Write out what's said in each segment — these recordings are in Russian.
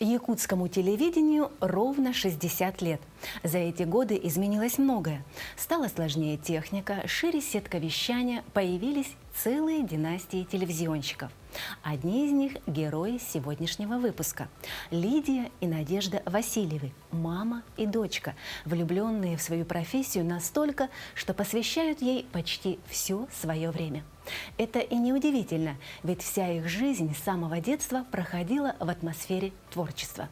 Якутскому телевидению ровно 60 лет. За эти годы изменилось многое. Стала сложнее техника, шире сетка вещания, появились целые династии телевизионщиков. Одни из них – герои сегодняшнего выпуска. Лидия и Надежда Васильевы, мама и дочка, влюбленные в свою профессию настолько, что посвящают ей почти все свое время. Это и неудивительно, ведь вся их жизнь с самого детства проходила в атмосфере творчества.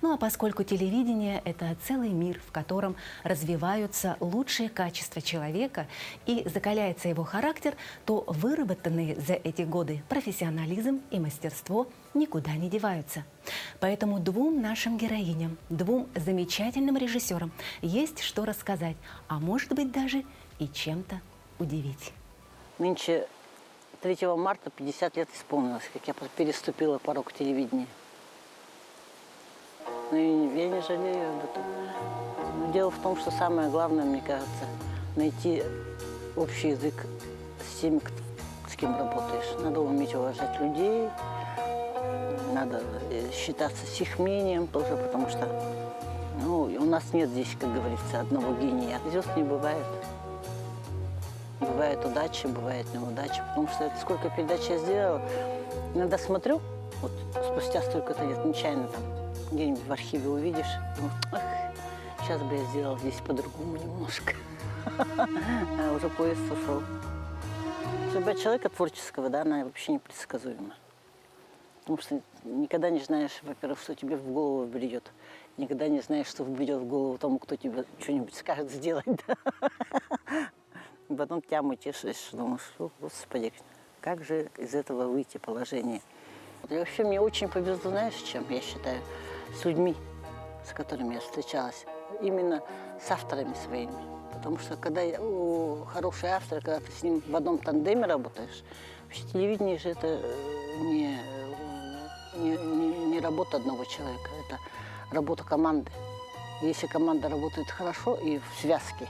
Ну а поскольку телевидение – это целый мир, в котором развиваются лучшие качества человека и закаляется его характер, то выработанные за эти годы профессионализм и мастерство никуда не деваются. Поэтому двум нашим героиням, двум замечательным режиссерам есть что рассказать, а может быть даже и чем-то удивить. Нынче 3 марта 50 лет исполнилось, как я переступила порог телевидения. Но я не жалею об этом. Но дело в том, что самое главное, мне кажется, найти общий язык с теми, с кем работаешь. Надо уметь уважать людей, надо считаться с их мнением тоже, потому что у нас нет здесь, как говорится, одного гения. Звезд не бывает. Бывает удача, бывает неудача, потому что сколько передач я сделала, иногда смотрю, вот спустя столько-то лет нечаянно там где-нибудь в архиве увидишь, сейчас бы я сделала здесь по-другому немножко, а уже поезд ушел. Судьба человека творческого, да, она вообще непредсказуема, потому что никогда не знаешь, во-первых, что тебе в голову придет, никогда не знаешь, что придет в голову тому, кто тебе что-нибудь скажет сделать, да? Потом тяму тешишь, думаешь, господи, как же из этого выйти положение. И вообще мне очень повезло, знаешь, чем, я считаю, с людьми, с которыми я встречалась, именно с авторами своими. Потому что когда хороший автор, когда ты с ним в одном тандеме работаешь, вообще телевидение же это не работа одного человека, это работа команды. Если команда работает хорошо и в связке,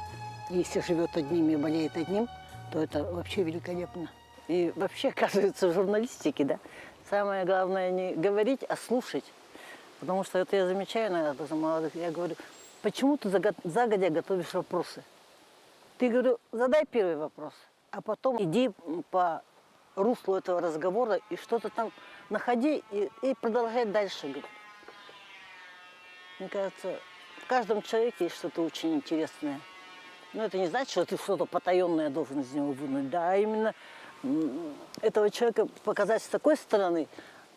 если живет одним и болеет одним, то это вообще великолепно. И вообще, оказывается, в журналистике, да, самое главное не говорить, а слушать. Потому что это я замечаю иногда тоже молодых, я говорю, почему ты загодя готовишь вопросы? Ты, говорю, задай первый вопрос, а потом иди по руслу этого разговора и что-то там находи и продолжай дальше. Говорю. Мне кажется, в каждом человеке есть что-то очень интересное. Но это не значит, что ты что-то потаенное должен из него вынуть, да, а именно этого человека показать с такой стороны,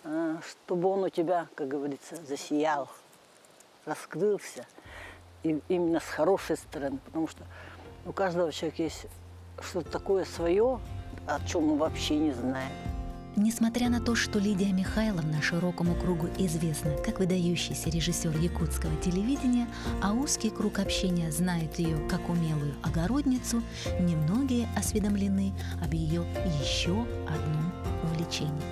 чтобы он у тебя, как говорится, засиял, раскрылся, и именно с хорошей стороны, потому что у каждого человека есть что-то такое свое, о чем мы вообще не знаем. Несмотря на то, что Лидия Михайловна широкому кругу известна как выдающийся режиссер якутского телевидения, а узкий круг общения знает ее как умелую огородницу, немногие осведомлены об ее еще одном увлечении.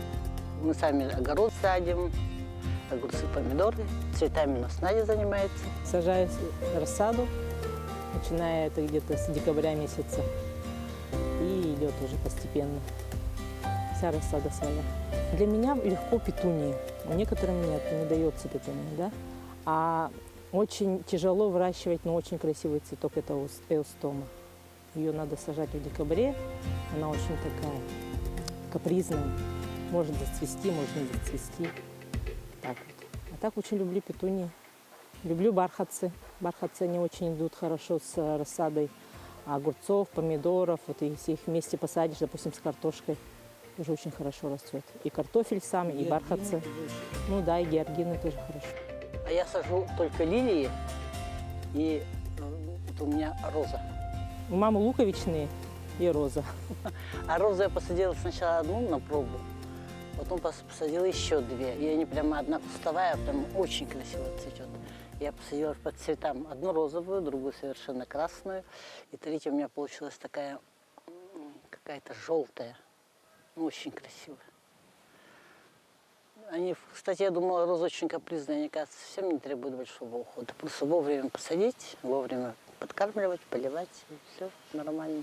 Мы сами огород садим, огурцы, помидоры, цветами у нас Надя занимается. Сажаю рассаду, начиная это где-то с декабря месяца, и идет уже постепенно. Вся рассада своя. Для меня легко петунии. Некоторым нет, не дается петуния, да? А очень тяжело выращивать, но очень красивый цветок – это эустома. Ее надо сажать в декабре. Она очень такая капризная. Может зацвести, может не зацвести. Так вот. А так очень люблю петунии. Люблю бархатцы. Бархатцы они очень идут хорошо с рассадой огурцов, помидоров. Вот если их вместе посадишь, допустим, с картошкой, уже очень хорошо растет. И картофель сам, и бархатцы. Ну да, и георгины тоже хорошо. А я сажу только лилии, и вот у меня роза. У мамы луковичные и роза. А розу я посадила сначала одну на пробу, потом посадила еще две. И они прямо одна кустовая, прям очень красиво цветет. Я посадила по цветам одну розовую, другую совершенно красную. И третья у меня получилась такая какая-то желтая. Очень красиво. Они, кстати, я думала, розы очень капризные, они, кажется, совсем не требуют большого ухода. Просто вовремя посадить, вовремя подкармливать, поливать, и все нормально.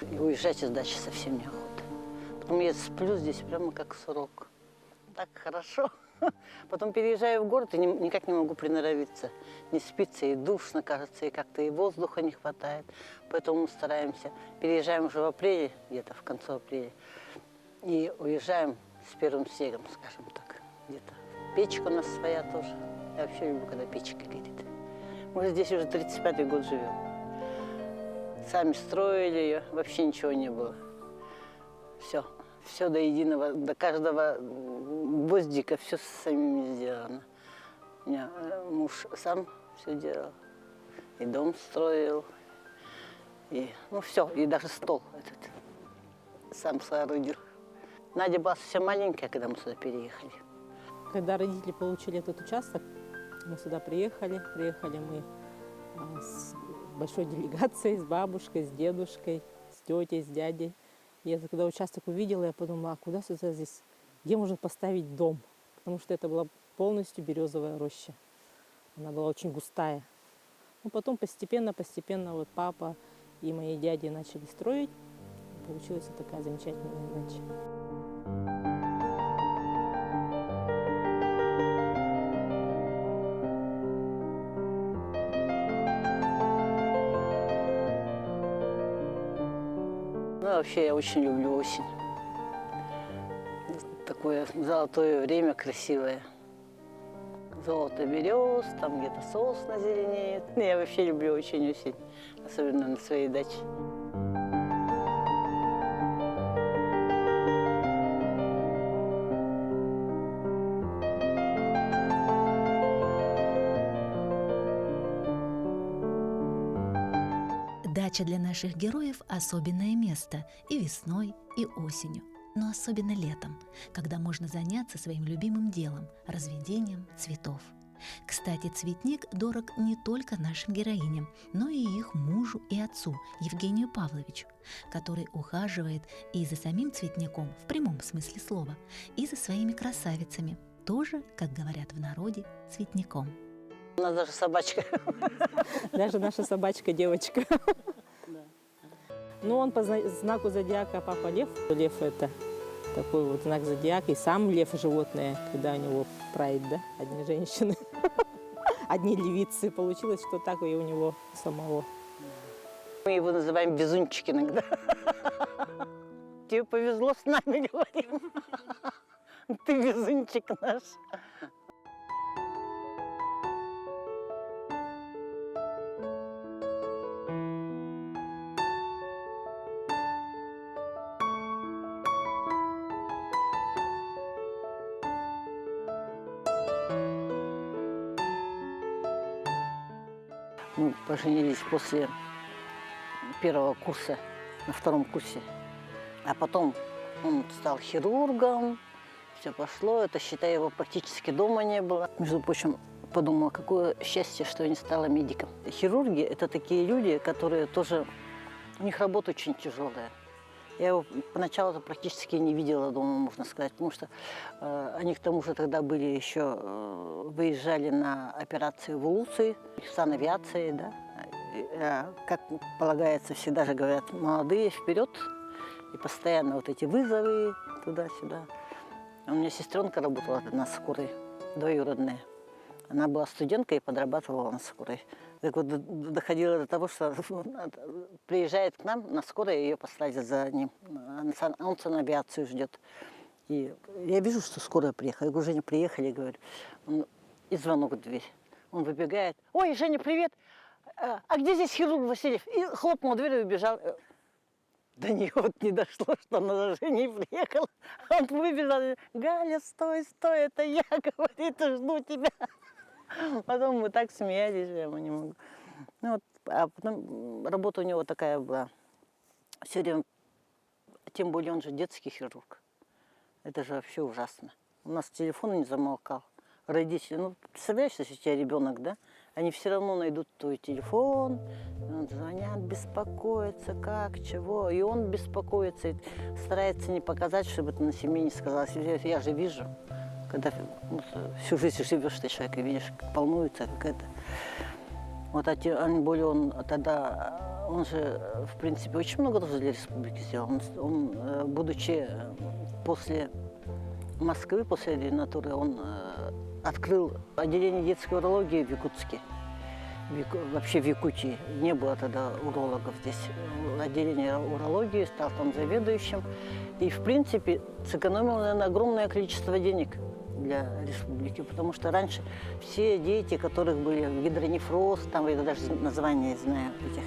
И уезжать из дачи совсем неохота. Потом я сплю здесь прямо как сурок. Так хорошо. Потом переезжаю в город и никак не могу приноровиться. Не спится, и душно, кажется, и как-то и воздуха не хватает. Поэтому мы стараемся. Переезжаем уже в апреле, где-то в конце апреля. И уезжаем с первым снегом, скажем так, где-то. Печка у нас своя тоже. Я вообще люблю, когда печка горит. Мы здесь уже 35-й год живем. Сами строили ее, вообще ничего не было. Все до единого, до каждого гвоздика, все самими сделано. У меня муж сам все делал. И дом строил, и все, и даже стол этот сам соорудил. Надя была совсем маленькая, когда мы сюда переехали. Когда родители получили этот участок, мы сюда приехали. Приехали мы с большой делегацией, с бабушкой, с дедушкой, с тетей, с дядей. И я когда участок увидела, я подумала, а куда сюда здесь, где можно поставить дом? Потому что это была полностью березовая роща. Она была очень густая. Но потом постепенно вот папа и мои дяди начали строить. Получилась вот такая замечательная дача. Вообще я очень люблю осень. Такое золотое время красивое. Золото берез, там где-то сосна зеленеет. Я вообще люблю очень осень, особенно на своей даче. Дача для наших героев – особенное место и весной, и осенью, но особенно летом, когда можно заняться своим любимым делом – разведением цветов. Кстати, цветник дорог не только нашим героиням, но и их мужу и отцу Евгению Павловичу, который ухаживает и за самим цветником в прямом смысле слова, и за своими красавицами, тоже, как говорят в народе, цветником. У нас даже собачка. Даже наша собачка-девочка. Ну, он по знаку зодиака папа Лев. Лев – это такой вот знак зодиака. И сам лев – животное, когда у него прайд, да? Одни женщины, одни львицы. Получилось, что так и у него самого. Мы его называем везунчик иногда. Тебе повезло с нами, говорим. Ты везунчик наш. Мы поженились после первого курса, на втором курсе. А потом он стал хирургом, все пошло. Это, считай, его практически дома не было. Между прочим, подумала, какое счастье, что я не стала медиком. Хирурги – это такие люди, которые тоже… У них работа очень тяжелая. Я его поначалу практически не видела дома, можно сказать, потому что они к тому же тогда были еще, выезжали на операции в Улуции, санавиации, да. Как полагается, всегда же говорят, молодые вперед, и постоянно вот эти вызовы туда-сюда. У меня сестренка работала на скорой, двоюродная. Она была студенткой и подрабатывала на скорой. Так вот доходило до того, что приезжает к нам на скорой, ее послали за ним. Он санавиацию ждет. И я вижу, что скорая приехала. Я говорю, Женя, приехали, говорю. И звонок в дверь. Он выбегает. Ой, Женя, привет! А где здесь хирург Васильев? И хлопнул дверь и убежал. До нее вот не дошло, что она за Женей приехала. Он выбежал. Галя, стой, стой, это я, говорит, жду тебя. Потом мы так смеялись, я ему не могу. Ну, вот, а потом работа у него такая была. Все время, тем более он же детский хирург. Это же вообще ужасно. У нас телефон не замолкал. Родители, ну, представляешь, если у тебя ребенок, да? Они все равно найдут твой телефон, звонят, беспокоятся, как, чего. И он беспокоится, и старается не показать, чтобы это на семье не сказалось. Я же вижу, когда всю жизнь живешь ты человек и видишь, как волнуется, как это. Вот, тем более он тогда, он же, в принципе, очень много тоже для республики сделал. Он будучи после Москвы, после ординатуры, он открыл отделение детской урологии в Якутске. Вообще в Якутии не было тогда урологов здесь. Отделение урологии, стал там заведующим. И, в принципе, сэкономил, наверное, огромное количество денег для республики, потому что раньше все дети, которых были гидронефроз, там я даже название знаю этих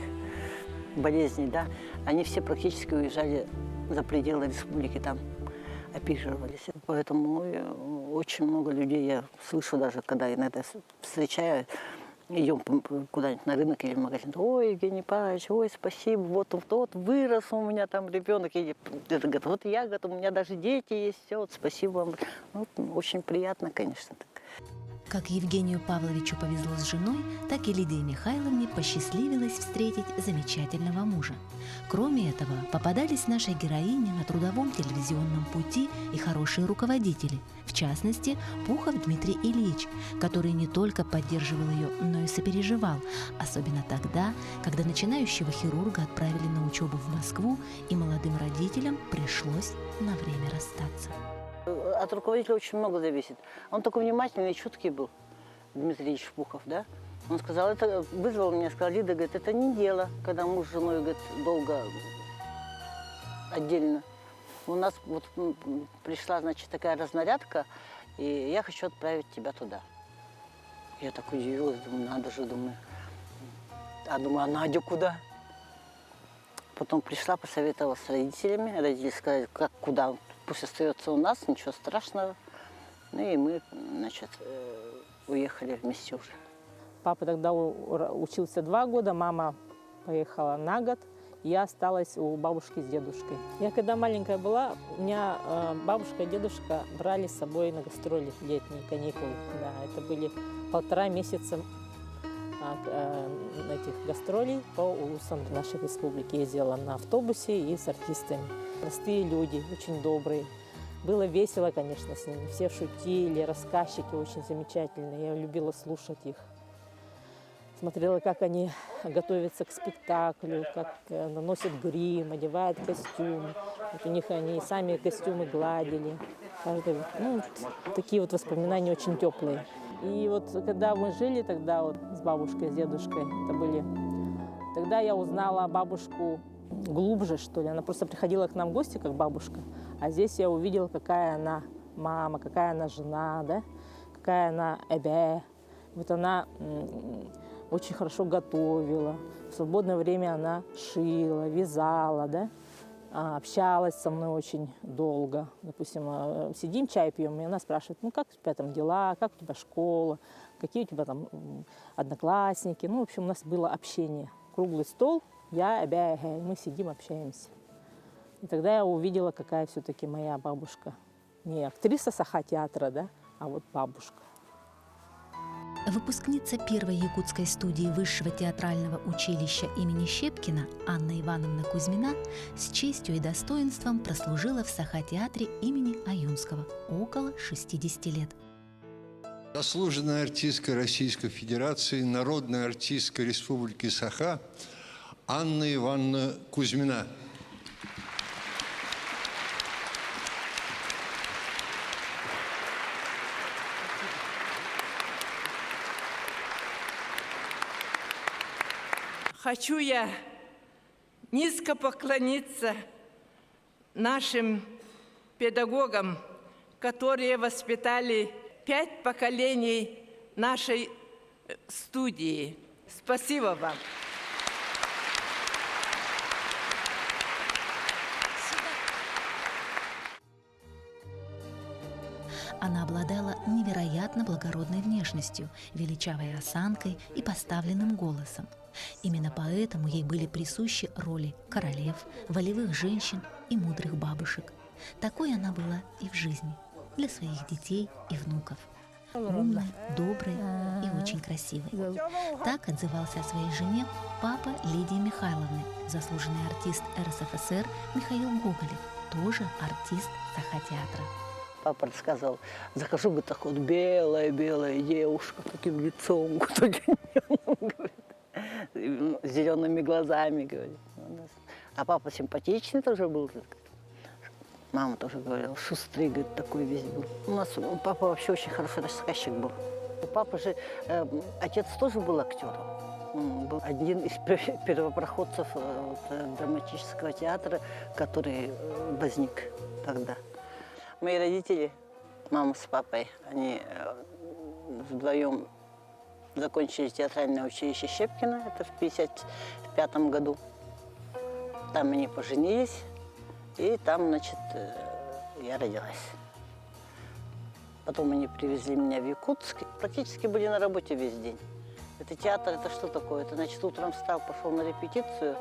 болезней, да, они все практически уезжали за пределы республики, там оперировались. Поэтому очень много людей, я слышу даже, когда иногда встречаю, идем куда-нибудь на рынок или в магазин, ой, Евгений Павлович, ой, спасибо, вот вырос у меня там ребенок, и это говорит, вот я, говорит, у меня даже дети есть, все, вот, спасибо вам. Вот, очень приятно, конечно. Как Евгению Павловичу повезло с женой, так и Лидии Михайловне посчастливилось встретить замечательного мужа. Кроме этого, попадались нашей героине на трудовом телевизионном пути и хорошие руководители, в частности, Пухов Дмитрий Ильич, который не только поддерживал ее, но и сопереживал, особенно тогда, когда начинающего хирурга отправили на учебу в Москву, и молодым родителям пришлось на время расстаться. От руководителя очень много зависит. Он такой внимательный и чуткий был, Дмитрий Ильич Пухов, да. Он сказал, это вызвал меня, сказал, Лида, говорит, это не дело, когда муж с женой, говорит, долго отдельно. У нас вот пришла, значит, такая разнарядка, и я хочу отправить тебя туда. Я так удивилась, думаю, надо же, думаю. А Надя куда? Потом пришла, посоветовалась с родителями. Родители сказали, как, куда? Пусть остается у нас, ничего страшного. Ну и мы, значит, уехали вместе уже. Папа тогда учился 2 года, мама поехала на год. Я осталась у бабушки с дедушкой. Я когда маленькая была, у меня бабушка и дедушка брали с собой на гастроли летние каникулы. Да, это были 1,5 месяца этих гастролей по улусам нашей республики. Ездила на автобусе и с артистами. Простые люди, очень добрые. Было весело, конечно, с ними. Все шутили, рассказчики очень замечательные. Я любила слушать их. Смотрела, как они готовятся к спектаклю, как наносят грим, одевают костюмы. Вот у них они сами костюмы гладили. Такие вот воспоминания очень теплые. И вот когда мы жили тогда вот с бабушкой, с дедушкой, тогда я узнала бабушку глубже, что ли. Она просто приходила к нам в гости, как бабушка. А здесь я увидела, какая она мама, какая она жена, да? Какая она эбе. Вот она очень хорошо готовила. В свободное время она шила, вязала, да? Общалась со мной очень долго. Допустим, сидим, чай пьем, и она спрашивает, ну как у тебя там дела, как у тебя школа, какие у тебя там одноклассники. Ну, в общем, у нас было общение. Круглый стол, мы сидим, общаемся. И тогда я увидела, какая все-таки моя бабушка. Не актриса Саха-театра, да, а вот бабушка. Выпускница первой якутской студии Высшего театрального училища имени Щепкина Анна Ивановна Кузьмина с честью и достоинством прослужила в Саха-театре имени Аюнского около 60 лет. Заслуженная артистка Российской Федерации, народная артистка Республики Саха Анна Ивановна Кузьмина. Хочу я низко поклониться нашим педагогам, которые воспитали 5 поколений нашей студии. Спасибо вам. Она обладала невероятно благородной внешностью, величавой осанкой и поставленным голосом. Именно поэтому ей были присущи роли королев, волевых женщин и мудрых бабушек. Такой она была и в жизни, для своих детей и внуков. Умной, доброй и очень красивой. Так отзывался о своей жене папа Лидии Михайловны, заслуженный артист РСФСР Михаил Гоголев, тоже артист Саха-театра. Папа рассказывал, захожу, говорит, так вот белая девушка, таким лицом, с зелеными глазами, говорит. А папа симпатичный тоже был. Мама тоже говорила, шустрый, говорит, такой весь был. У нас папа вообще очень хороший рассказчик был. У папы же отец тоже был актером. Он был один из первопроходцев драматического театра, который возник тогда. Мои родители, мама с папой, они вдвоем закончили театральное училище Щепкина, это в 1955 году. Там они поженились, и там, значит, я родилась. Потом они привезли меня в Якутск, практически были на работе весь день. Это театр, это что такое? Это, значит, утром встал, пошел на репетицию,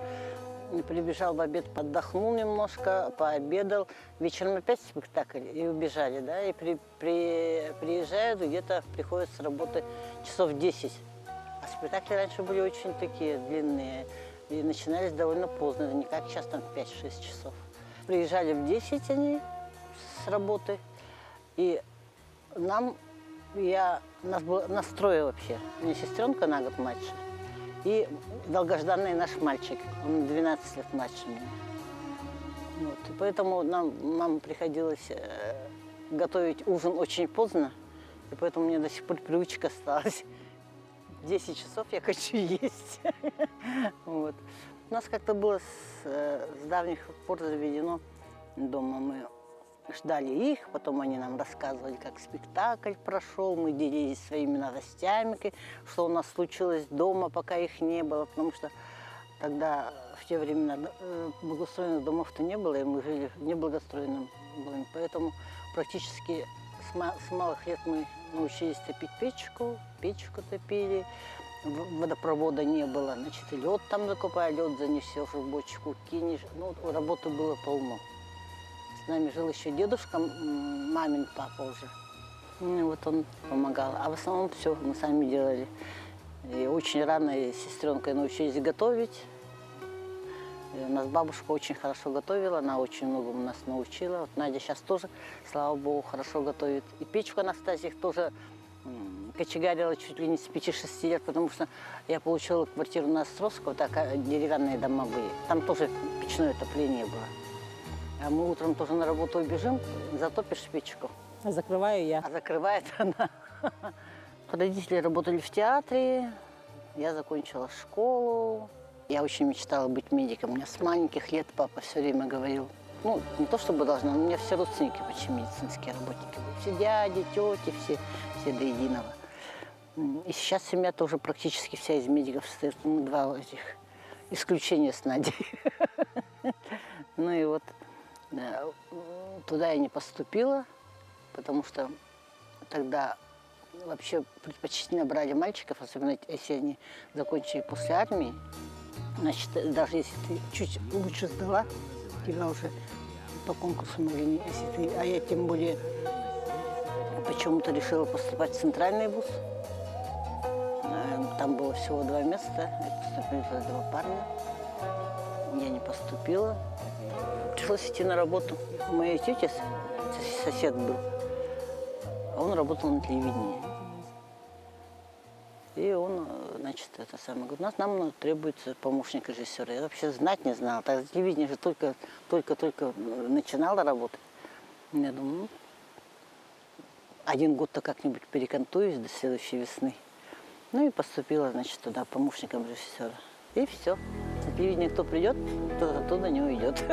прибежал в обед, поддохнул немножко, пообедал, вечером опять спектакль, и убежали, да, и приезжают, где-то приходят с работы часов 10. А спектакли раньше были очень такие длинные, и начинались довольно поздно, не как сейчас, там 5-6 часов. Приезжали в 10 они с работы, и нас трое вообще. У меня сестренка на год младше. И долгожданный наш мальчик. Он 12 лет младше меня. Вот. И поэтому нам приходилось готовить ужин очень поздно. И поэтому у меня до сих пор привычка осталась. В 10 часов я хочу есть. Вот. У нас как-то было с давних пор заведено дома. Мы ждали их, потом они нам рассказывали, как спектакль прошел, мы делились своими новостями, что у нас случилось дома, пока их не было, потому что тогда, в те времена, благоустроенных домов-то не было, и мы жили в неблагоустроенном доме, поэтому практически с малых лет мы научились топить печку топили, водопровода не было, значит, и лед там закупая, лед занесешь в бочку, кинешь, ну, работы было полно. С нами жил еще дедушка, мамин папа уже. И вот он помогал. А в основном все мы сами делали. И очень рано с сестренкой научились готовить. И у нас бабушка очень хорошо готовила, она очень многому нас научила. Вот Надя сейчас тоже, слава богу, хорошо готовит. И печку Анастасия тоже кочегарила чуть ли не с 5-6 лет, потому что я получила квартиру на Островского, так деревянные дома были. Там тоже печное отопление было. А мы утром тоже на работу убежим, затопишь печку. А закрываю я. А закрывает она. Родители работали в театре, я закончила школу. Я очень мечтала быть медиком. У меня с маленьких лет папа все время говорил, ну, не то чтобы должна, но у меня все родственники почти медицинские работники были. Все дяди, тети, все до единого. И сейчас семья тоже практически вся из медиков состоит. Ну, 2 этих исключения с Надей. Ну и вот. Туда я не поступила, потому что тогда вообще предпочтительно брали мальчиков, особенно если они закончили после армии. Значит, даже если ты чуть лучше сдала, тебя уже по конкурсу могли, а я тем более почему-то решила поступать в центральный вуз. Там было всего 2 места, поступили 2 парня. Я не поступила. Пришлось идти на работу. У моей тети сосед был, он работал на телевидении. И он, значит, это самое, говорит, нам требуется помощник режиссера. Я вообще знать не знала. Тогда телевидение же только начинало работать. Я думаю, ну, 1 год-то как-нибудь перекантуюсь до следующей весны. Ну и поступила, значит, туда помощником режиссера. И все. На телевидение кто придет, тот оттуда не уйдет.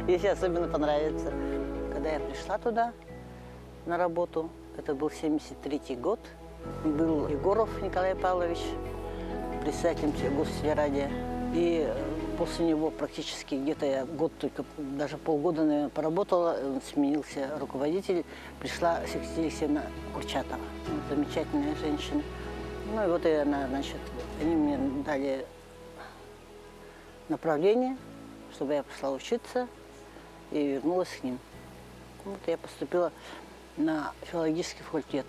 Если особенно понравится. Когда я пришла туда на работу, это был 1973 год, был Егоров Николай Павлович, председателем Гостелерадио. И после него практически где-то я год, только даже полгода, наверное, поработала, сменился руководитель, пришла Алексея Алексеевна Курчатова, замечательная женщина. Ну и вот она, значит, они мне дали направление, чтобы я пошла учиться и вернулась к ним. Вот я поступила на филологический факультет.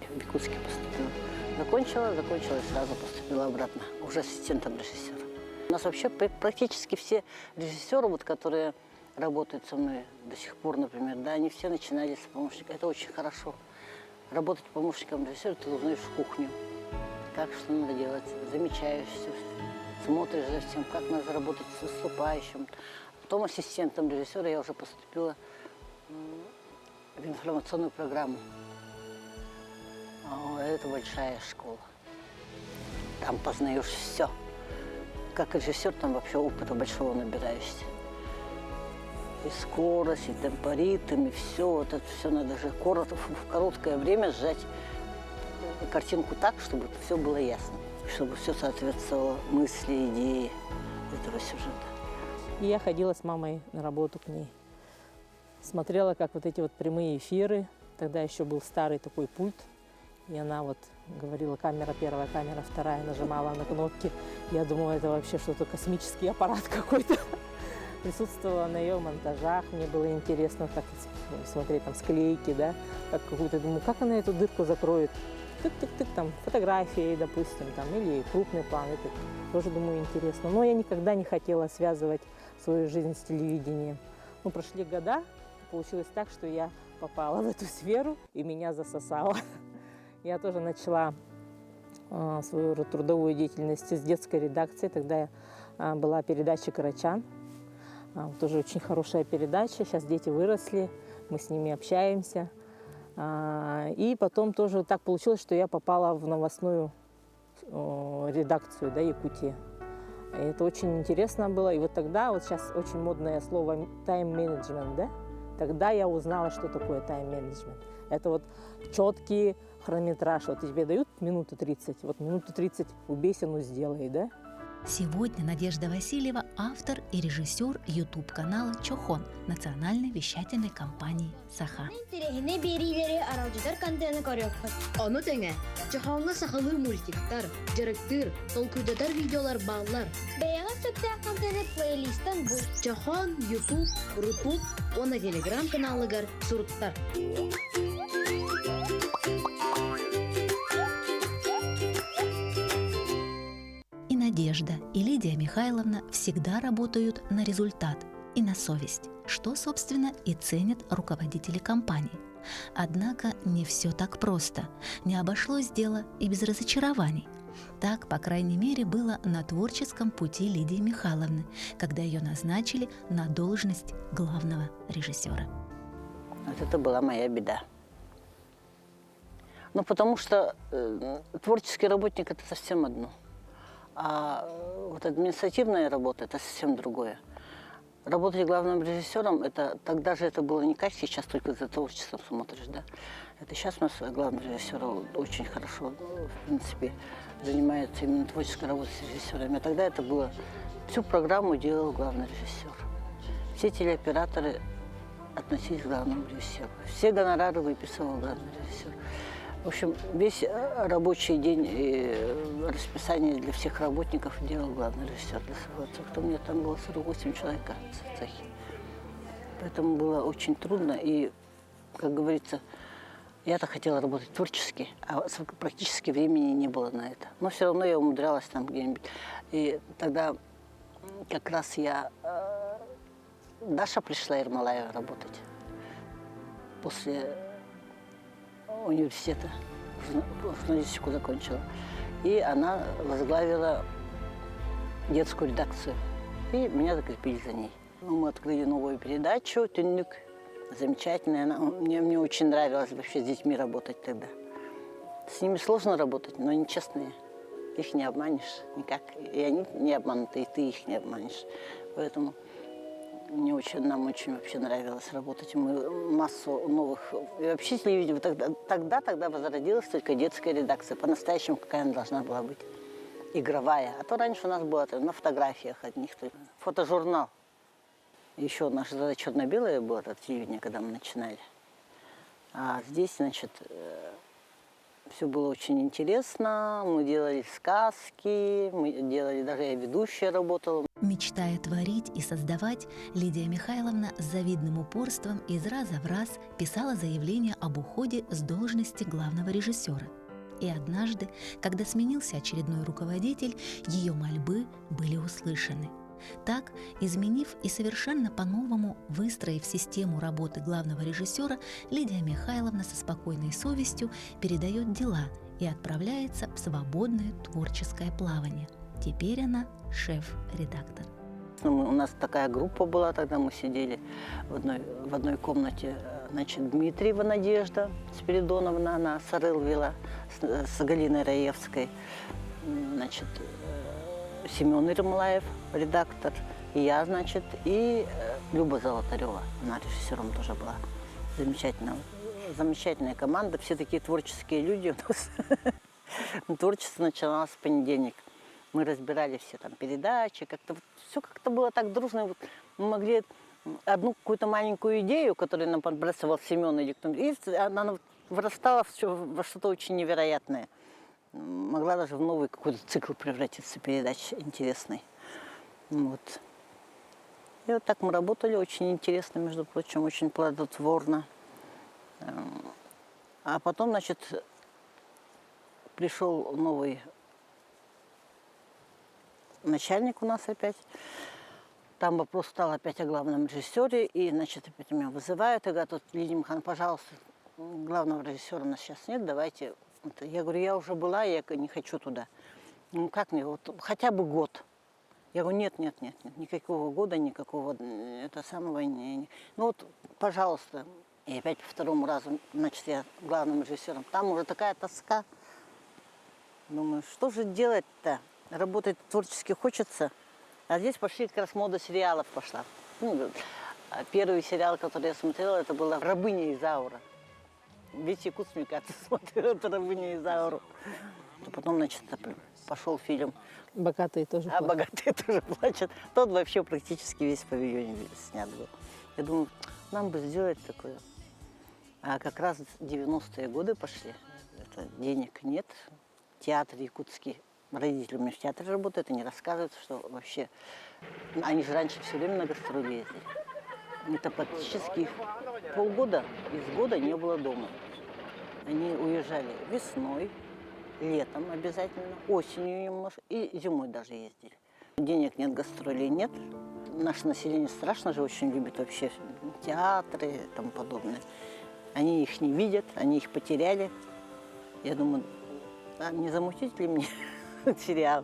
В Якутске поступила. Закончила и сразу поступила обратно, уже ассистентом режиссера. У нас вообще практически все режиссеры, вот, которые работают со мной до сих пор, например, да, они все начинали с помощника. Это очень хорошо. Работать помощником режиссера, ты узнаешь кухню, как что надо делать, замечаешь все, смотришь за всем, как надо работать с выступающим, Потом ассистентом режиссера я уже поступила в информационную программу. Это большая школа. Там познаешь все. Как режиссер, там вообще опыта большого набираешься. И скорость, и темпоритм, и все. Вот это все надо же в короткое время сжать картинку так, чтобы все было ясно. Чтобы все соответствовало мысли, идеи этого сюжета. И я ходила с мамой на работу к ней. Смотрела, как вот эти вот прямые эфиры. Тогда еще был старый такой пульт. И она вот говорила, камера первая, камера вторая, нажимала на кнопки. Я думала, это вообще что-то космический аппарат какой-то. Присутствовала на ее монтажах. Мне было интересно так смотреть там склейки, да, как какую-то. Думаю, как она эту дырку закроет? Тык-тык-тык, там фотографии, допустим, там, или крупный план. Это тоже, думаю, интересно. Но я никогда не хотела связывать свою жизнь с телевидением. Ну, прошли года, получилось так, что я попала в эту сферу и меня засосало. Я тоже начала свою трудовую деятельность с детской редакции. Тогда была передача «Карачан». Тоже очень хорошая передача. Сейчас дети выросли, мы с ними общаемся. И потом тоже так получилось, что я попала в новостную редакцию, да, Якутии. И это очень интересно было. И вот тогда, вот сейчас очень модное слово тайм-менеджмент, да? Тогда я узнала, что такое тайм-менеджмент. Это вот четкий хронометраж. Вот тебе дают минуту 30, вот минуту 30 убейся, ну сделай, да? Сегодня Надежда Васильева – автор и режиссер YouTube-канала «Чохон» национальной вещательной компании «Саха». Оны теңе, Чохонга сахалыр мультиктар, жарыктыр, толкурдатар видеолар баллар. Бәяға сөптә контент плейлистан бұл. Чохон, YouTube, Рутуб, оны Telegram каналыгар сурттар. И Надежда, и Лидия Михайловна всегда работают на результат и на совесть, что, собственно, и ценят руководители компании. Однако не все так просто. Не обошлось дело и без разочарований. Так, по крайней мере, было на творческом пути Лидии Михайловны, когда ее назначили на должность главного режиссера. Вот это была моя беда. Ну, потому что творческий работник – это совсем одно. А вот административная работа – это совсем другое. Работать главным режиссером, тогда же это было не качество, сейчас только за творчеством смотришь, да. Это сейчас у нас главный режиссер очень хорошо, в принципе, занимается именно творческой работой с режиссерами. А тогда это было, всю программу делал главный режиссер. Все телеоператоры относились к главному режиссеру. Все гонорары выписывал главный режиссер. В общем, весь рабочий день и расписание для всех работников делал главный режиссер для своего цеха. У меня там было 48 человек в цехе. Поэтому было очень трудно. И, как говорится, я-то хотела работать творчески, а практически времени не было на это. Но все равно я умудрялась там где-нибудь. И тогда как раз Даша пришла Ермолаева работать после университета, журналистику закончила. И она возглавила детскую редакцию. И меня закрепили за ней. Мы открыли новую передачу «Тюннюк». Замечательная. Мне очень нравилось вообще с детьми работать тогда. С ними сложно работать, но они честные. Их не обманешь никак. И они не обмануты, и ты их не обманешь. Поэтому нам очень вообще нравилось работать. Мы массу новых... И вообще телевидение тогда возродилась только детская редакция. По-настоящему, какая она должна была быть. Игровая. А то раньше у нас было на фотографиях одних. Фотожурнал. Еще наша задача черно-белое было от телевидения, когда мы начинали. А здесь, значит, все было очень интересно. Мы делали сказки, даже я ведущая работала. Мечтая творить и создавать, Лидия Михайловна с завидным упорством из раза в раз писала заявление об уходе с должности главного режиссера. И однажды, когда сменился очередной руководитель, ее мольбы были услышаны. Так, изменив и совершенно по-новому выстроив систему работы главного режиссера, Лидия Михайловна со спокойной совестью передает дела и отправляется в свободное творческое плавание. Теперь она шеф-редактор. Ну, у нас такая группа была, тогда мы сидели в одной комнате. Значит, Дмитриева Надежда Спиридоновна, она Сарыл вела с Галиной Раевской. Значит, Семен Ермолаев, редактор, и я, значит, и Люба Золотарева, она режиссером тоже была. Замечательная команда, все такие творческие люди у нас. Творчество начиналось в понедельник. Мы разбирали все там передачи, как-то все как-то было так дружно. Вот мы могли одну какую-то маленькую идею, которую нам подбрасывал Семен или кто-нибудь, и она вырастала во что-то очень невероятное. Могла даже в новый какой-то цикл превратиться, передач интересный. Вот. И вот так мы работали, очень интересно, между прочим, очень плодотворно. А потом, значит, пришел новый начальник у нас опять. Там вопрос стал опять о главном режиссере, и, значит, опять меня вызывают, и говорят, Лидия Михайловна, пожалуйста, главного режиссера у нас сейчас нет, давайте. Я говорю, я уже была, я не хочу туда. Ну, как мне, вот, хотя бы год. Я говорю, нет, никакого года, никакого, это самого, ну вот, пожалуйста. И опять по второму разу, значит, я главным режиссером. Там уже такая тоска. Думаю, что же делать-то? Работать творчески хочется. А здесь пошли как раз мода сериалов пошла. Ну, первый сериал, который я смотрела, это была «Рабыня Изаура». Весь якутск, мне кажется, смотрел эту «Рабыня Изауру». Потом, значит, пошел фильм. Богатые тоже плачут. Богатые тоже плачут. Тот вообще практически весь в павильоне снят был. Я думаю, нам бы сделать такое. А как раз 90-е годы пошли. Это денег нет. Театр якутский. Родители у меня в театре работают, они рассказывают, что вообще... Они же раньше все время на гастроли ездили. Это практически их полгода из года не было дома. Они уезжали весной, летом обязательно, осенью немножко и зимой даже ездили. Денег нет, гастролей нет. Наше население страшно же очень любит вообще театры и тому подобное. Они их не видят, они их потеряли. Я думаю, а не замутить ли мне сериал?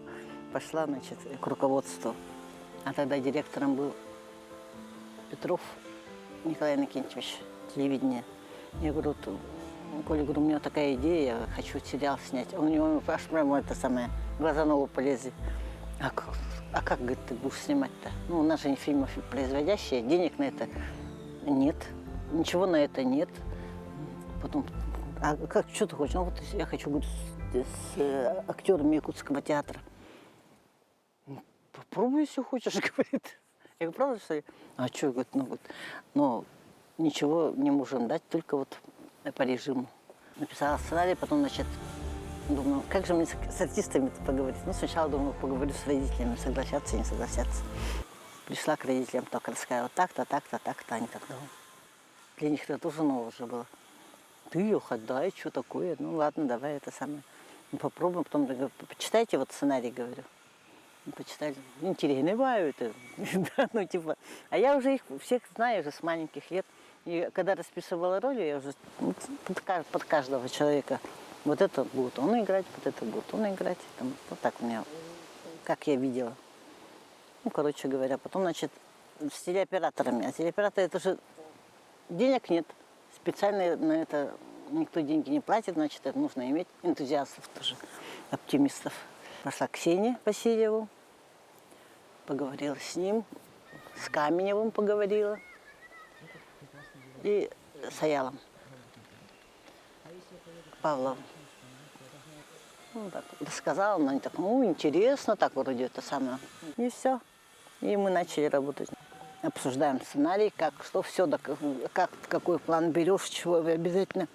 Пошла, значит, к руководству. А тогда директором был Петров Николай Иннокентьевич, телевидение. Я говорю, Коля, говорю, у меня такая идея, я хочу сериал снять. У него аж прямо это самое, глаза на лоб полезли. А как, говорит, ты будешь снимать-то? Ну, у нас же не фильмы производящие, денег на это нет, ничего на это нет. Потом, а как, что ты хочешь? Ну, вот я хочу быть с актерами якутского театра. Попробуй, если хочешь, говорит. Я говорю, правда, что ли? А что, говорит, ну вот, но ничего не можем дать, только вот по режиму. Написала сценарий, потом, значит, думаю, как же мне с артистами-то поговорить? Ну, сначала, думаю, поговорю с родителями, согласятся, не согласятся. Пришла к родителям, только рассказала, так-то, так-то, так-то, они так, ну, для них это тоже новое уже было. Ты ее отдай, что такое? Ну, ладно, давай это самое. Ну, попробуем, потом, говорю, почитайте вот сценарий, говорю. Почитали. Интересно, бывают. Да, ну, типа. А я уже их всех знаю уже с маленьких лет. И когда расписывала роли, я уже под каждого человека. Вот это будет он играть, вот это будет он играть. Там, вот так у меня, как я видела. Ну, короче говоря, потом, значит, с телеоператорами. А телеоператоры, это же денег нет. Специально на это никто деньги не платит, значит, это нужно иметь энтузиастов тоже, оптимистов. Пошла к Ксении Васильеву, поговорила с ним, с Каменевым поговорила и с Аялом Павловым. Ну, так, рассказала, но они так, ну, интересно, так вроде это самое. И все. И мы начали работать. Обсуждаем сценарий, как, что, все, да, как, какой план берешь, чего обязательно.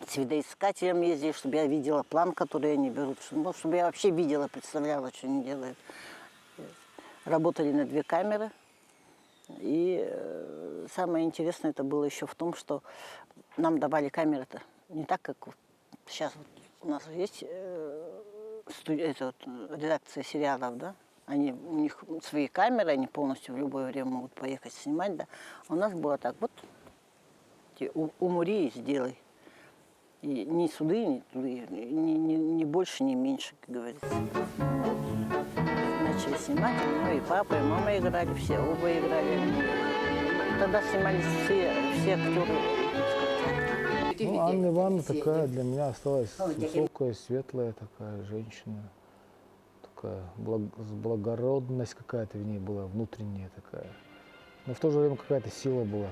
С видоискателем ездили, чтобы я видела план, который они берут, чтобы я вообще видела, представляла, что они делают. Работали на 2 камеры. И самое интересное это было еще в том, что нам давали камеры-то не так, как вот сейчас вот у нас есть редакция сериалов, да? У них свои камеры, они полностью в любое время могут поехать снимать, да? А у нас было так, вот умори и сделай. И ни суды, ни туды, ни больше, ни меньше, как говорится. начали снимать. Ну и папа, и мама играли, все, оба играли. Тогда снимались все актеры. Ну, Анна Ивановна такая для меня осталась высокая, светлая такая женщина. Такая благородность какая-то в ней была, внутренняя такая. Но в то же время какая-то сила была.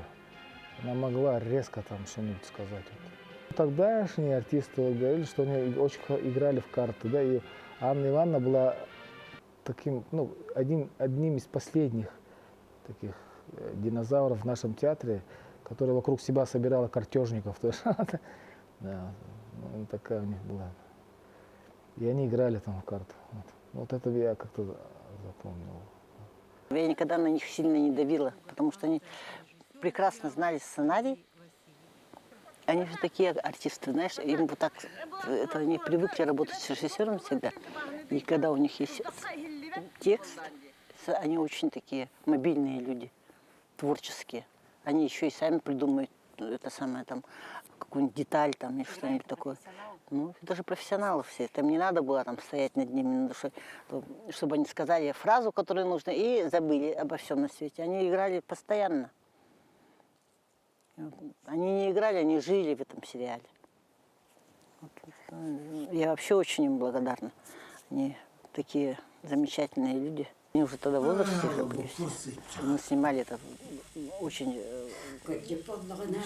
Она могла резко там что-нибудь сказать. Тогдашние артисты говорили, что они очень играли в карты. Да, и Анна Ивановна была таким, ну, одним из последних таких динозавров в нашем театре, который вокруг себя собирала картежников. Да, такая у них была. И они играли там в карты. Вот это я как-то запомнил. Я никогда на них сильно не давила, потому что они прекрасно знали сценарий. Они же такие артисты, знаешь, им вот так, это они привыкли работать с режиссером всегда. И когда у них есть текст, они очень такие мобильные люди, творческие. Они еще и сами придумают это самое, там, какую-нибудь деталь там, или что-нибудь такое. Ну, это же профессионалы все. Там не надо было там стоять над ними на душе, чтобы они сказали фразу, которую нужно, и забыли обо всем на свете. Они играли постоянно. Они не играли, они жили в этом сериале. Я вообще очень им благодарна. Они такие замечательные люди. Они уже тогда в возрасте уже были все. Мы снимали это в очень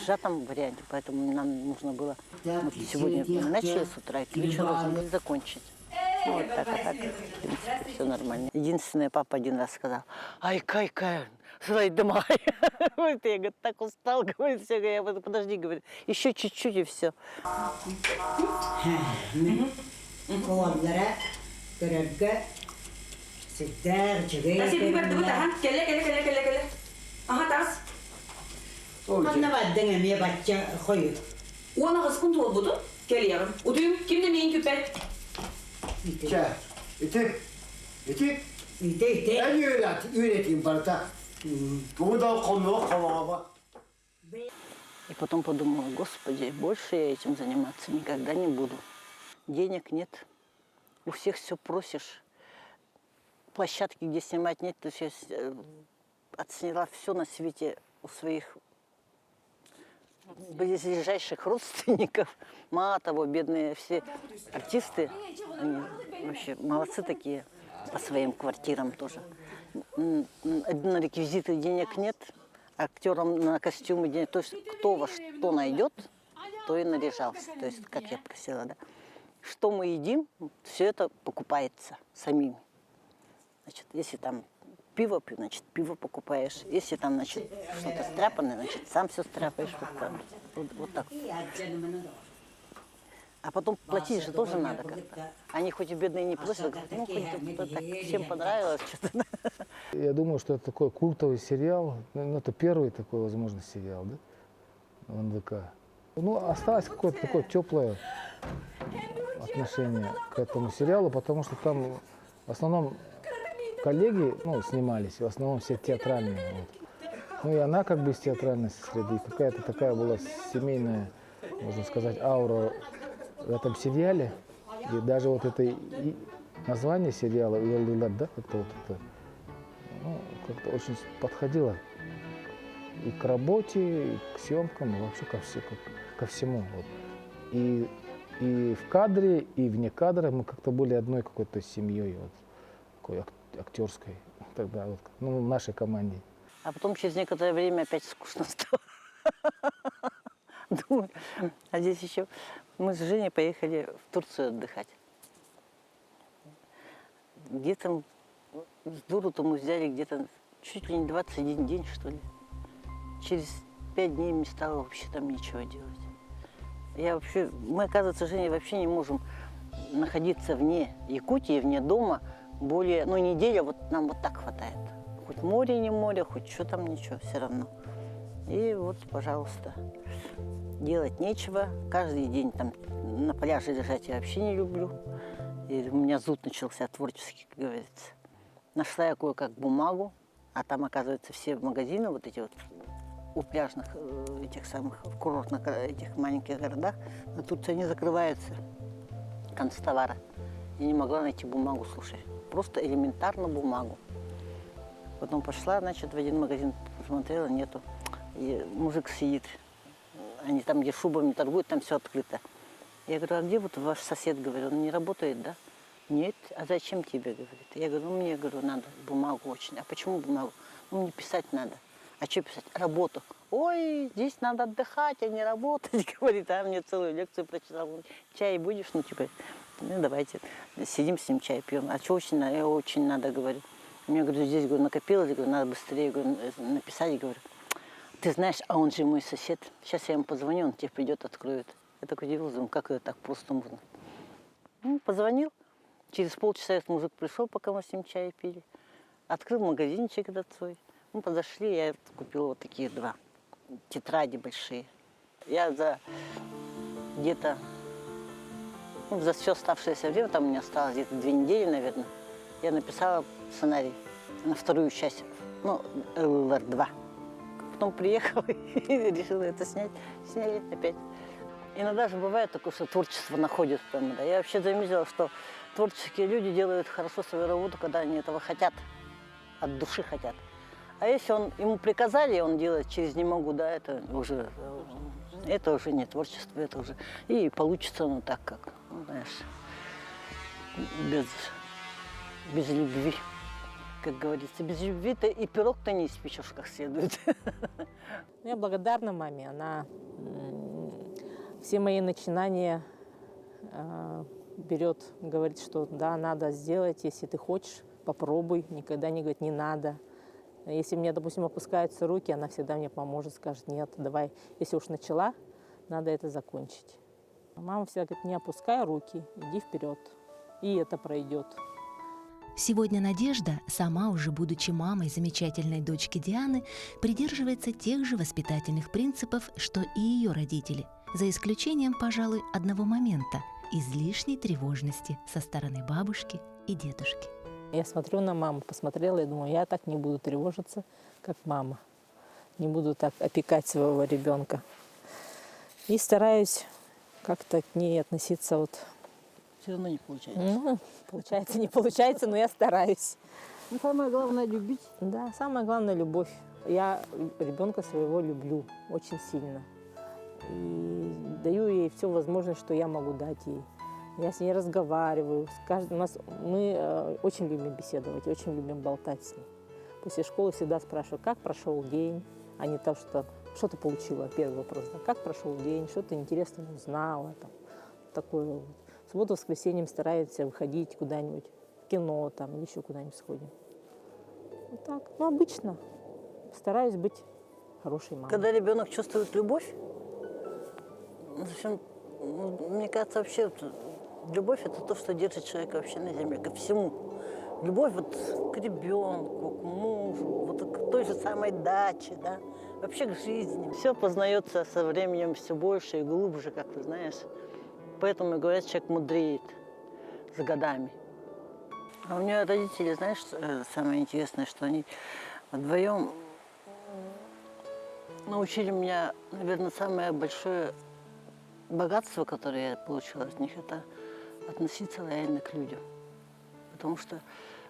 сжатом варианте, поэтому нам нужно было... Вот сегодня мы начали с утра, и к вечеру должны были закончить. Ну, вот так, в принципе, все нормально. Единственное, папа один раз сказал: «Ай, Кайка, срай домой». Я, говорит, так устал, говорит, все. Я говорю, подожди, говорит, еще чуть-чуть и все. И потом подумала: Господи, больше я этим заниматься никогда не буду. Денег нет, у всех все просишь. Площадки, где снимать, нет. То есть я отсняла все на свете у своих близлежащих родственников. Мало того, бедные все артисты, они вообще молодцы такие по своим квартирам тоже. На реквизиты денег нет, актерам на костюмы денег. То есть кто во что найдет, то и наряжался. То есть, как я просила, да. Что мы едим, все это покупается самими. Значит, если там пиво пью, значит, пиво покупаешь. Если там, значит, что-то стряпанное, значит, сам все стряпаешь. Вот так. А потом платить же тоже надо как-то. Они хоть и бедные не просят, ну, хоть так всем понравилось что-то. Я думаю, что это такой культовый сериал. Ну, это первый такой, возможно, сериал, да, в НДК. Ну, осталось какое-то такое теплое отношение к этому сериалу, потому что там в основном коллеги, ну, снимались, в основном все театральные. Вот. Ну и она как бы из театральной среды. Какая-то такая была семейная, можно сказать, аура в этом сериале. И даже вот это название сериала «Уелдилар», да, как-то вот это, ну, как-то очень подходило и к работе, и к съемкам, и вообще ко всему. Вот. И в кадре, и вне кадра мы как-то были одной какой-то семьей, вот, такой актерской, тогда вот, ну, в нашей команде. А потом через некоторое время опять скучно стало. Думаю, а здесь еще мы с Женей поехали в Турцию отдыхать. Где-то с дуру-то мы взяли где-то чуть ли не 21 день, что ли. Через 5 дней мне стало вообще там ничего делать. Мы, оказывается, с Женей вообще не можем находиться вне Якутии, вне дома более, ну, неделя, вот нам вот так хватает. Хоть море, не море, хоть что там, ничего, все равно. И вот, пожалуйста, делать нечего. Каждый день там на пляже лежать я вообще не люблю. И у меня зуд начался творческий, как говорится. Нашла я кое-как бумагу, а там, оказывается, все магазины вот эти вот у пляжных этих самых курортных этих маленьких городах, на Турции они закрываются, концтовара. и не могла найти бумагу, слушай. Просто элементарно бумагу. Потом пошла, значит, в один магазин, посмотрела, нету. И мужик сидит. Они там, где шубами торгуют, там все открыто. Я говорю, а где вот ваш сосед, говорю, он не работает, да? Нет, а зачем тебе, говорит? Я говорю, ну мне, говорю, надо бумагу очень. А почему бумагу? Ну мне писать надо. А что писать? Работу. Ой, здесь надо отдыхать, а не работать, говорит. А мне целую лекцию прочитал. Чай будешь? Ну типа, ну давайте, сидим с ним, чай пьем. А что очень надо? Я очень надо, говорю. Мне, говорю, здесь, говорю, накопилось, говорю, надо быстрее, говорю, написать, говорю. Ты знаешь, а он же мой сосед. Сейчас я ему позвоню, он тебе придет, откроет. Я так удивился, думаю, как это так просто можно. Ну, позвонил. Через полчаса этот мужик пришел, пока мы с ним чай пили. Открыл магазинчик этот свой. Мы подошли, я купила вот такие 2 тетради большие. Я за где-то, ну, за все оставшееся время, там у меня осталось где-то 2 недели, наверное, я написала сценарий на 2-ю часть, ну, ЛЛР-2. Потом приехала и решила это снять. Сняли опять. Иногда же бывает такое, что творчество находит прямо. Да. Я вообще заметила, что творческие люди делают хорошо свою работу, когда они этого хотят, от души хотят. А если ему приказали, и он делает через «не могу», да, это уже не творчество, это уже... И получится оно так, как, ну, знаешь, без любви. Как говорится, без любви-то и пирог-то не испечешь как следует. Я благодарна маме. Она все мои начинания берет, говорит, что да, надо сделать, если ты хочешь, попробуй. Никогда не говорит, не надо. Если мне, допустим, опускаются руки, она всегда мне поможет, скажет, нет, давай, если уж начала, надо это закончить. Мама всегда говорит, не опускай руки, иди вперед, и это пройдет. Сегодня Надежда, сама уже будучи мамой замечательной дочки Дианы, придерживается тех же воспитательных принципов, что и ее родители, за исключением, пожалуй, одного момента – излишней тревожности со стороны бабушки и дедушки. Я смотрю на маму, посмотрела и думаю, я так не буду тревожиться, как мама. Не буду так опекать своего ребенка. И стараюсь как-то к ней относиться вот. Все равно не получается. Ну, получается, не получается, но я стараюсь. Ну, самое главное – любить. Да, самое главное – любовь. Я ребенка своего люблю очень сильно. И даю ей все возможное, что я могу дать ей. Я с ней разговариваю. Мы очень любим беседовать, очень любим болтать с ней. После школы всегда спрашиваю, как прошел день, а не то, что ты получила, первый вопрос. Да? Как прошел день, что ты интересного узнала. Там, такое вот. В субботу-воскресенье стараемся выходить куда-нибудь, в кино там, или еще куда-нибудь сходим. Вот так. Ну, обычно стараюсь быть хорошей мамой. Когда ребенок чувствует любовь, мне кажется, вообще любовь – это то, что держит человека вообще на земле, ко всему. Любовь вот к ребенку, к мужу, вот к той же самой даче, да, вообще к жизни. Все познается со временем все больше и глубже, как ты знаешь. Поэтому, говорят, человек мудреет с годами. А у меня родители, знаешь, самое интересное, что они вдвоем научили меня, наверное, самое большое богатство, которое я получила от них, это относиться лояльно к людям. Потому что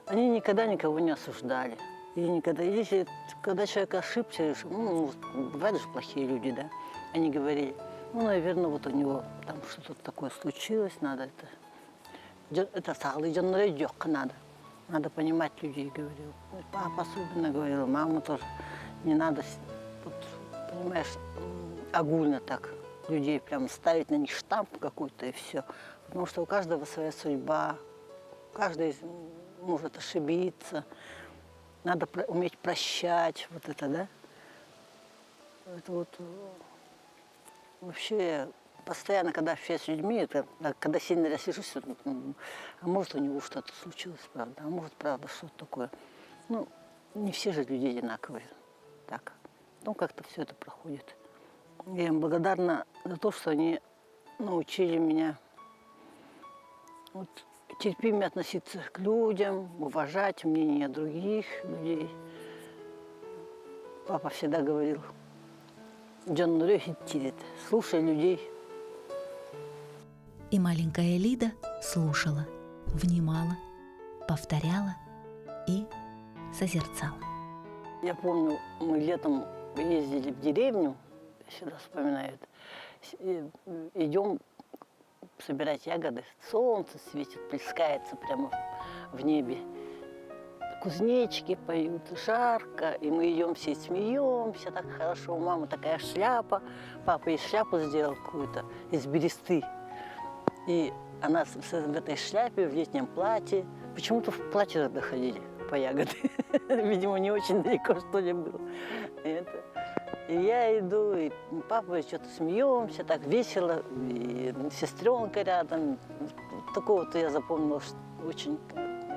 они никогда никого не осуждали. И никогда, если, когда человек ошибся, ну, бывают же плохие люди, да, они говорили, ну, наверное, вот у него там что-то такое случилось, надо это надо. Надо понимать людей, говорил. Папа особенно говорил, мама тоже. Не надо, вот, понимаешь, огульно так людей прям ставить на них штамп какой-то и все. Потому что у каждого своя судьба, каждый может ошибиться. Надо уметь прощать, вот это, да? Это вот вообще постоянно, когда общаюсь с людьми, это, когда сильно рассержусь, а может у него что-то случилось, правда, а может, правда, что-то такое. Ну, не все же люди одинаковые. Так. Ну, как-то все это проходит. Я им благодарна за то, что они научили меня вот, терпимо относиться к людям, уважать мнение других людей. Папа всегда говорил, слушай людей. И маленькая Лида слушала. внимала, повторяла и созерцала. Я помню, мы летом ездили в деревню, я всегда вспоминаю это, идем собирать ягоды, солнце светит, плескается прямо в небе. Кузнечики поют, жарко, и мы идем все смеемся, так хорошо. У мамы такая шляпа, папа ей шляпу сделал какую-то из бересты. И она в этой шляпе, в летнем платье, почему-то в платье тогда ходили по ягоды. Видимо, не очень далеко что ли было. И я иду, и папа что-то смеемся, так весело, и сестренка рядом. Такого-то я запомнила, что очень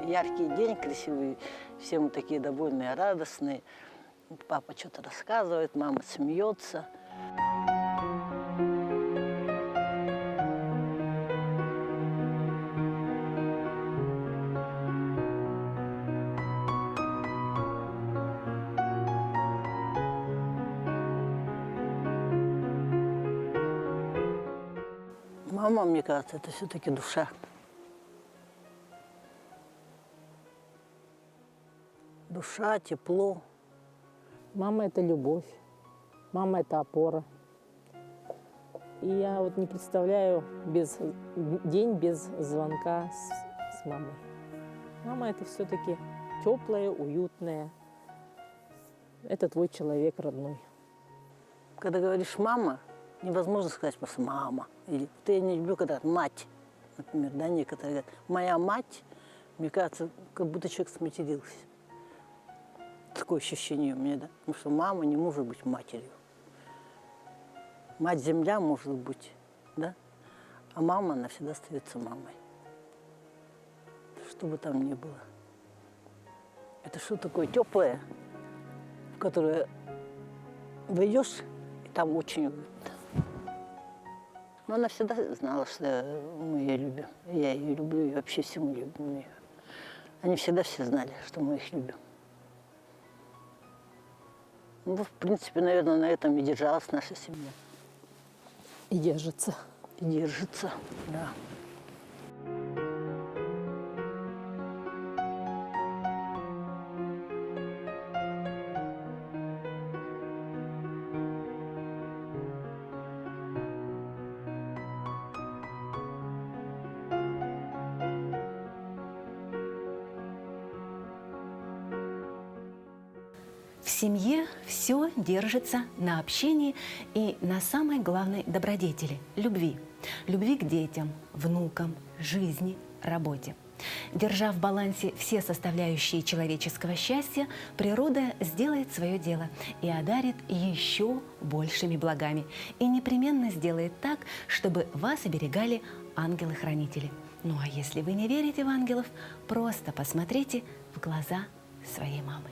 яркий день, красивый, все мы такие довольные, радостные. Папа что-то рассказывает, мама смеется. Мама, мне кажется, это все-таки душа. Душа, тепло. Мама – это любовь, мама – это опора. И я вот не представляю день без звонка с мамой. Мама – это все-таки теплое, уютное. Это твой человек родной. Когда говоришь «мама», невозможно сказать просто «мама». Или я не люблю, когда «мать», например, да, некоторые говорят «моя мать», мне кажется, как будто человек сматерился. Такое ощущение у меня, да? Потому что мама не может быть матерью. Мать-земля может быть, да? А мама навсегда остается мамой. Что бы там ни было. Это что такое теплое, в которое войдешь, и там очень уютно. Но она всегда знала, что мы ее любим. Я ее люблю, и вообще все мы любим ее. Они всегда все знали, что мы их любим. Ну, в принципе, наверное, на этом и держалась наша семья. И держится. И держится, да. В семье все держится на общении и на самой главной добродетели – любви. Любви к детям, внукам, жизни, работе. Держа в балансе все составляющие человеческого счастья, природа сделает свое дело и одарит еще большими благами. И непременно сделает так, чтобы вас оберегали ангелы-хранители. Ну а если вы не верите в ангелов, просто посмотрите в глаза своей мамы.